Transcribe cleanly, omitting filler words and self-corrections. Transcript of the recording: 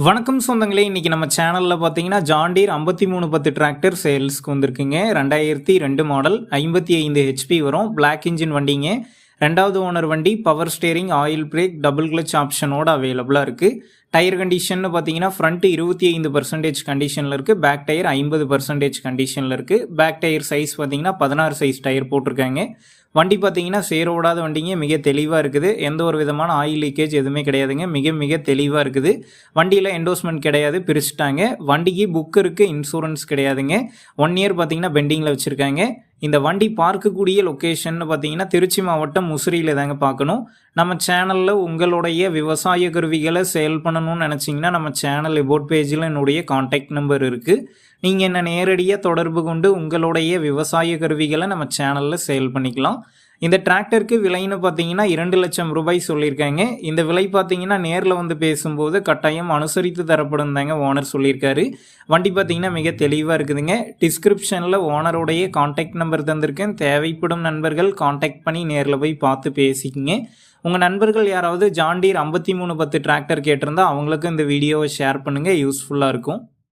வணக்கம் சொந்தங்களே, இன்னைக்கு நம்ம சேனலில் பார்த்தீங்கன்னா ஜாண்டீர் 5310 டிராக்டர் சேல்ஸ்க்கு வந்திருக்குங்க. 2002 மாடல் 55 ஹெச்பி வரும். பிளாக் இன்ஜின் வண்டிங்க. ரெண்டாவது ஓனர் வண்டி. Power steering, oil brake, double clutch ஆப்ஷனோட அவைலபிளாக இருக்குது. டயர் கண்டிஷன் பார்த்தீங்கன்னா ஃப்ரண்ட் 25% கண்டிஷனில் இருக்குது. பேக் டயர் 50% கண்டிஷனில் இருக்குது. பேக் டயர் சைஸ் பார்த்தீங்கன்னா 16 சைஸ் டயர் போட்டிருக்காங்க. வண்டி பார்த்தீங்கன்னா சேரோடாத வண்டிங்க. மிக தெளிவாக இருக்குது. எந்த ஒரு விதமான ஆயில் லீக்கேஜ் எதுவுமே கிடையாதுங்க. மிக தெளிவாக இருக்குது. வண்டியில் என்டோஸ்மெண்ட் கிடையாது, பிரிச்சுட்டாங்க. வண்டிக்கு புக் இருக்குது, இன்சூரன்ஸ் கிடையாதுங்க. 1 இயர் பார்த்தீங்கன்னா பெண்டிங்கில் வச்சுருக்காங்க. இந்த வண்டி பார்க்கக்கூடிய லொக்கேஷன் பார்த்தீங்கன்னா திருச்சி மாவட்டம் முசிறியில் தாங்க பார்க்கணும். நம்ம சேனலில் உங்களுடைய விவசாய கருவிகளை சேல் பண்ணணும்னு நினச்சிங்கன்னா நம்ம சேனல் எபோட் பேஜில் என்னுடைய கான்டாக்ட் நம்பர் இருக்குது. நீங்கள் என்ன நேரடியாக தொடர்பு கொண்டு உங்களுடைய விவசாய கருவிகளை நம்ம சேனலில் சேல் பண்ணிக்கலாம். இந்த டிராக்டருக்கு விலைன்னு பார்த்தீங்கன்னா 2 லட்சம் ரூபாய் சொல்லியிருக்காங்க. இந்த விலை பார்த்தீங்கன்னா நேரில் வந்து பேசும்போது கட்டாயம் அனுசரித்து தரப்படும் தாங்க ஓனர் சொல்லியிருக்காரு. வண்டி பார்த்தீங்கன்னா மிக தெளிவாக இருக்குதுங்க. டிஸ்கிரிப்ஷனில் ஓனருடைய கான்டாக்ட் நம்பர் தந்திருக்கேன். தேவைப்படும் நண்பர்கள் கான்டாக்ட் பண்ணி நேரில் போய் பார்த்து பேசிக்கிங்க. உங்கள் நண்பர்கள் யாராவது ஜாண்டீர் 5310 டிராக்டர் கேட்டிருந்தா அவங்களுக்கு இந்த வீடியோவை ஷேர் பண்ணுங்கள், யூஸ்ஃபுல்லாக இருக்கும்.